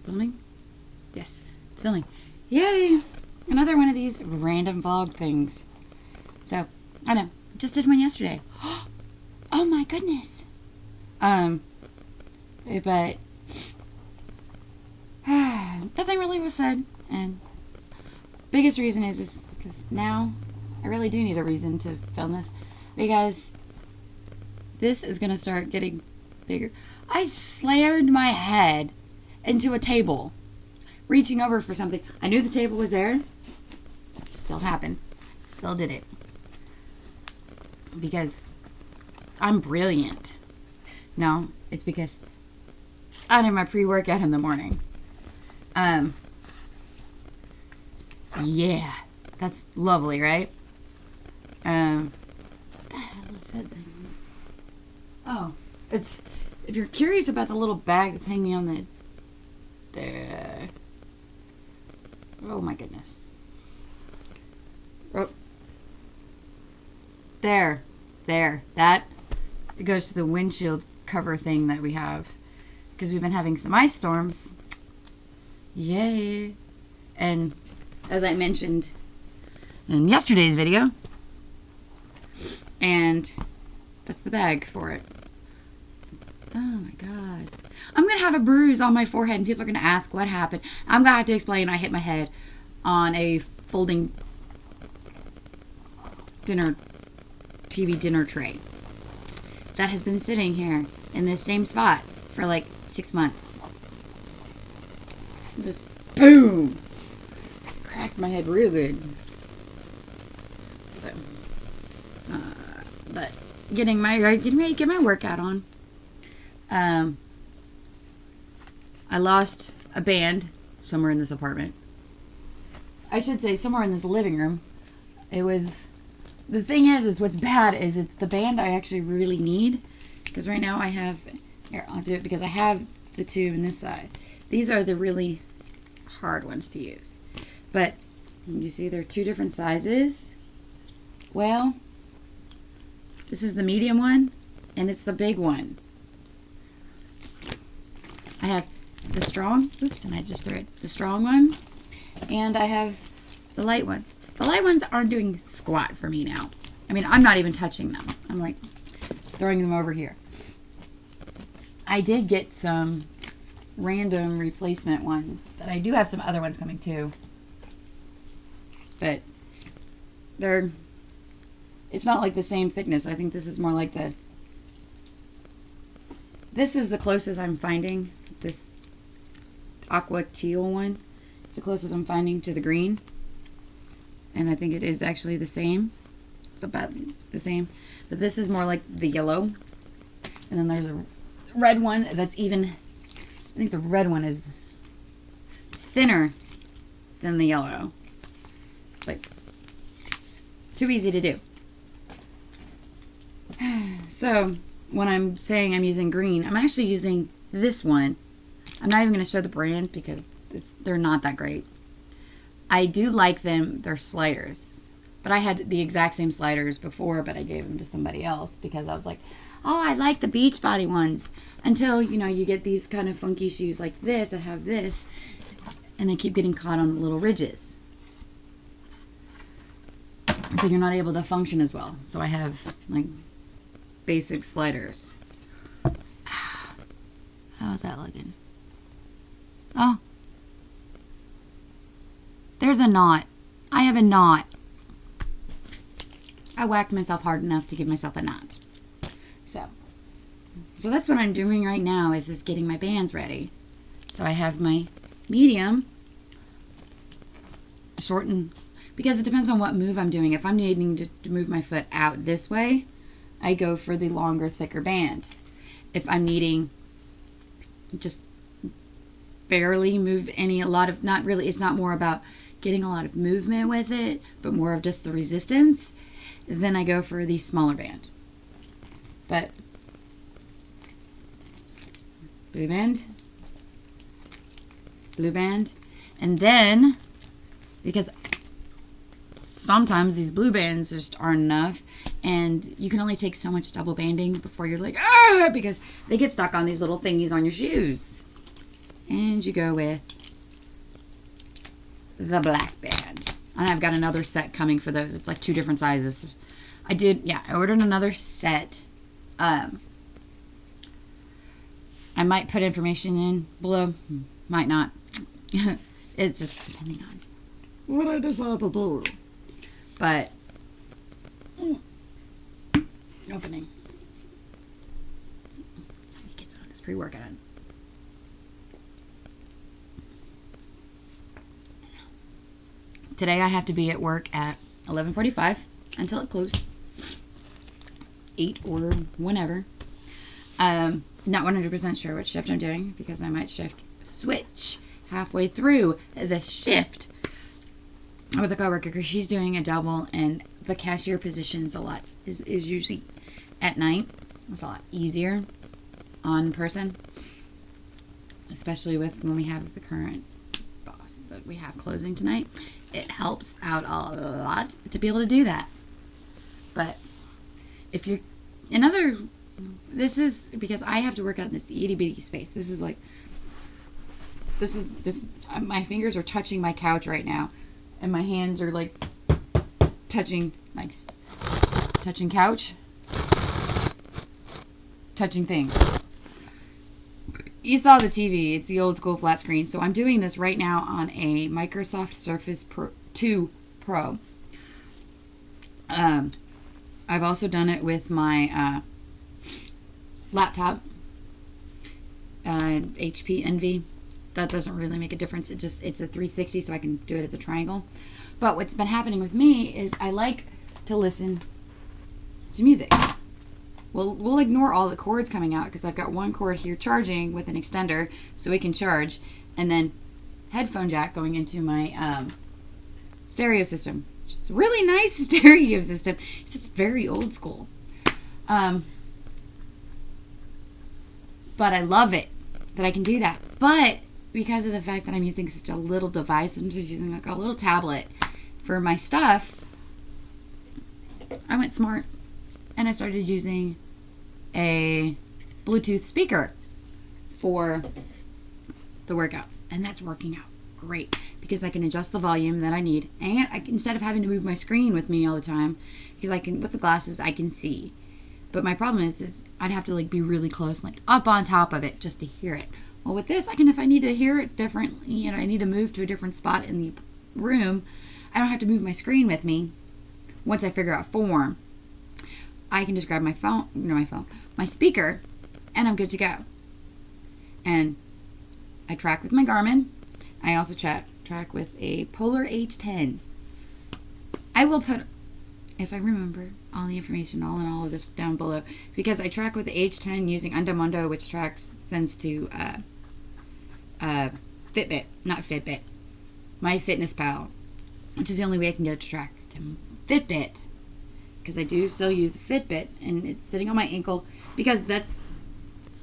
filming? Yes, it's filming. Yay! Another one of these random vlog things. So, I know. Just did one yesterday. Oh my goodness. But nothing really was said, and biggest reason is because now I really do need a reason to film this, because this is gonna start getting bigger. I slammed my head into a table, reaching over for something. I knew the table was there. Still happened. Still did it. Because I'm brilliant. No, it's because I did my pre-workout in the morning. Yeah, that's lovely, right? What's that thing? Oh, it's, if you're curious about the little bag that's hanging on there. Oh my goodness. Oh. There. That, it goes to the windshield cover thing that we have, because we've been having some ice storms. Yay. And as I mentioned in yesterday's video, and that's the bag for it. Oh my god. I'm going to have a bruise on my forehead, and people are going to ask what happened. I'm going to have to explain I hit my head on a folding TV dinner tray that has been sitting here in this same spot for like 6 months. Just boom! Cracked my head real good. So, but getting ready to get my workout on. I lost a band somewhere in this apartment. I should say somewhere in this living room. It was, the thing is what's bad is it's the band I actually really need, because right now I have, here, I'll do it because I have the two on this side. These are the really hard ones to use. But you see they're two different sizes. Well, this is the medium one, and it's the big one. I have the strong, oops, and I just threw it, the strong one, and I have the light ones. The light ones aren't doing squat for me now. I mean, I'm not even touching them. I'm like throwing them over here. I did get some random replacement ones, but I do have some other ones coming too. But it's not like the same thickness. I think this is more like this is the closest I'm finding. This aqua teal one. It's the closest I'm finding to the green. And I think it is actually the same. It's about the same. But this is more like the yellow. And then there's a red one that's even, I think the red one is thinner than the yellow. It's like, it's too easy to do. So, when I'm saying I'm using green, I'm actually using this one. I'm not even going to show the brand because they're not that great. I do like them. They're sliders. But I had the exact same sliders before, but I gave them to somebody else because I was like, oh, I like the Beachbody ones. Until, you know, you get these kind of funky shoes like this that have this, and they keep getting caught on the little ridges. So you're not able to function as well. So I have, like, basic sliders. How's that looking? Oh. There's a knot. I have a knot. I whacked myself hard enough to give myself a knot. So that's what I'm doing right now, is just getting my bands ready. So I have my medium, shorten, because it depends on what move I'm doing. If I'm needing to move my foot out this way, I go for the longer, thicker band. If I'm needing just barely move it's not more about getting a lot of movement with it, but more of just the resistance, then I go for the smaller band. But blue band, and then, because sometimes these blue bands just aren't enough, and you can only take so much double banding before you're like, ah, because they get stuck on these little thingies on your shoes. And you go with the black band. And I've got another set coming for those. It's like 2 different sizes. I ordered another set. I might put information in below. Might not. It's just depending on what I decide to do. But, opening. Let me get some of this pre-workout in. Today I have to be at work at 11:45 until it closed. 8 or whenever. Not 100% sure what shift I'm doing because I might switch halfway through the shift with a coworker because she's doing a double and the cashier position is usually at night. It's a lot easier on person, especially with when we have the current boss that we have closing tonight. It helps out a lot to be able to do that. But if you're this is because I have to work out in this itty bitty space. This is my fingers are touching my couch right now, and my hands are like touching couch, touching things. You saw the TV. It's the old school flat screen. So I'm doing this right now on a Microsoft Surface 2 Pro. I've also done it with my laptop, HP Envy. That doesn't really make a difference. It's a 360, so I can do it at the triangle. But what's been happening with me is I like to listen to music. We'll ignore all the cords coming out because I've got one cord here charging with an extender so it can charge, and then headphone jack going into my stereo system. It's a really nice stereo system. It's just very old school. But I love it that I can do that. But because of the fact that I'm using such a little device, I'm just using like a little tablet for my stuff, I went smart and I started using a Bluetooth speaker for the workouts, and that's working out great because I can adjust the volume that I need, and instead of having to move my screen with me all the time, because with the glasses I can see. But my problem is I'd have to like be really close, like up on top of it just to hear it. Well, with this, if I need to hear it differently, I need to move to a different spot in the room, I don't have to move my screen with me. Once I figure out form, I can just grab my speaker, and I'm good to go. And I track with my Garmin. I also track with a Polar H10. I will put, if I remember, all the information, all of this down below, because I track with the H10 using Endomondo, which sends to Fitbit, not Fitbit, MyFitnessPal, which is the only way I can get it to track to Fitbit, because I do still use the Fitbit, and it's sitting on my ankle, because that's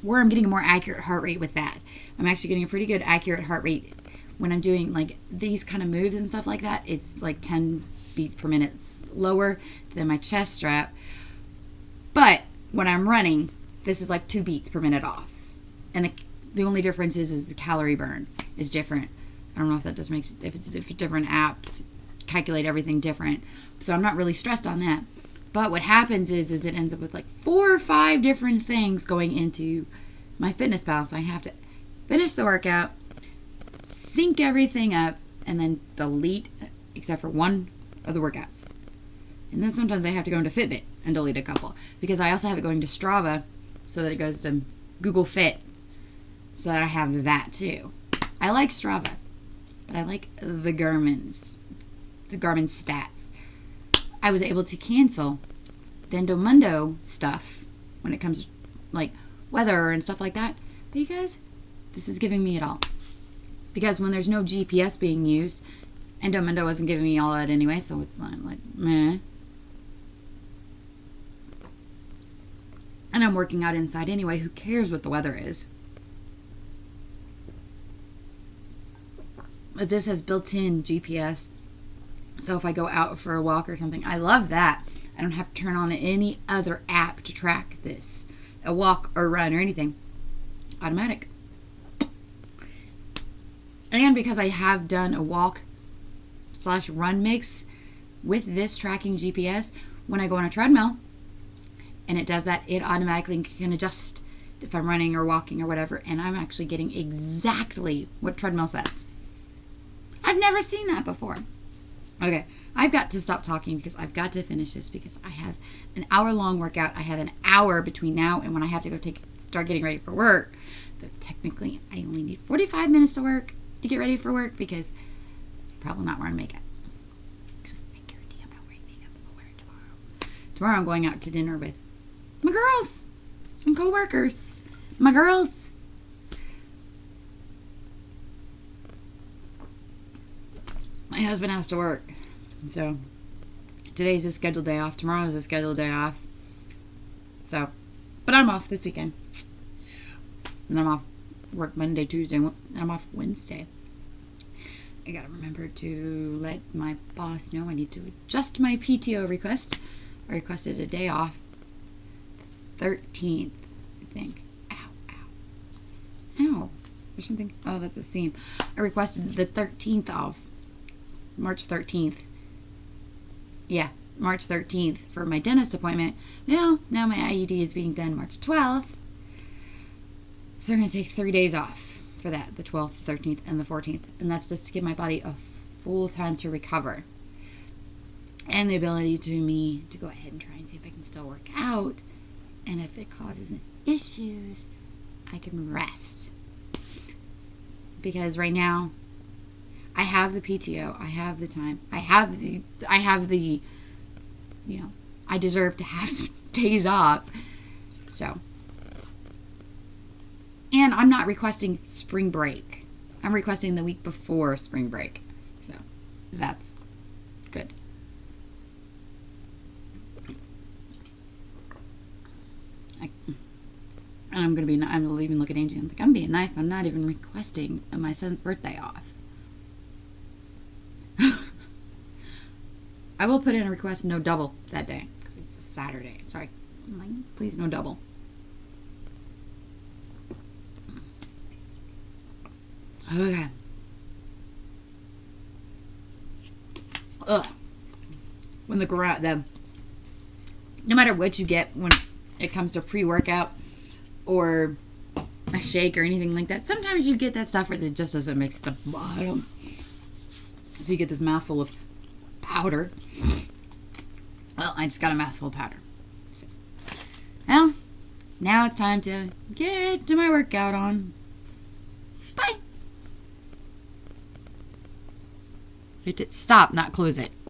where I'm getting a more accurate heart rate with that. I'm actually getting a pretty good accurate heart rate when I'm doing like these kind of moves and stuff like that. It's like 10 beats per minute lower than my chest strap. But when I'm running, this is like 2 beats per minute off. And the only difference is the calorie burn is different. I don't know if that just makes, if different apps calculate everything different. So I'm not really stressed on that. But what happens is it ends up with like 4 or 5 different things going into MyFitnessPal. So I have to finish the workout, sync everything up, and then delete except for one of the workouts. And then sometimes I have to go into Fitbit and delete a couple, because I also have it going to Strava so that it goes to Google Fit, so that I have that too. I like Strava, but I like the Garmin stats. I was able to cancel the Endomondo stuff when it comes to like weather and stuff like that, because this is giving me it all. Because when there's no GPS being used, Endomondo wasn't giving me all that anyway, so it's like meh. And I'm working out inside anyway. Who cares what the weather is? But this has built-in GPS. So if I go out for a walk or something, I love that. I don't have to turn on any other app to track this. A walk or run or anything. Automatic. And because I have done a walk/run mix with this tracking GPS, when I go on a treadmill and it does that, it automatically can adjust if I'm running or walking or whatever, and I'm actually getting exactly what treadmill says. I've never seen that before. Okay, I've got to stop talking because I've got to finish this because I have an hour-long workout. I have an hour between now and when I have to go start getting ready for work. So technically, I only need 45 minutes to get ready for work because I'm probably not wearing makeup. I guarantee I'm not wearing makeup. I'll wear it tomorrow. Tomorrow I'm going out to dinner with my girls and co-workers. My girls. My husband has to work. So today's a scheduled day off. Tomorrow's a scheduled day off. So, but I'm off this weekend. And I'm off work Monday, Tuesday. I'm off Wednesday. I gotta remember to let my boss know I need to adjust my PTO request. I requested a day off. 13th, I think. Ow. There's something. Oh, that's a seam. I requested the 13th off. March 13th. Yeah, March 13th for my dentist appointment. Now my IUD is being done March 12th. So I'm going to take 3 days off for that. The 12th, 13th, and the 14th. And that's just to give my body a full time to recover. And the ability to go ahead and try and see if I can still work out. And if it causes issues, I can rest. Because right now, I have the PTO, I have the time, I have the, I deserve to have some days off. So, and I'm not requesting spring break. I'm requesting the week before spring break. So, that's good. I'm even looking at Angie. I'm like, I'm being nice. I'm not even requesting my son's birthday off. I will put in a request no double that day because it's a Saturday. Sorry. I'm like, please no double. Okay. Ugh. When no matter what you get when it comes to pre-workout or a shake or anything like that, sometimes you get that stuff where it just doesn't mix at the bottom. So you get this mouthful of powder. Well, I just got a mouthful of powder. So, well, now it's time to get to my workout on. Bye. Hit it. Stop, not close it.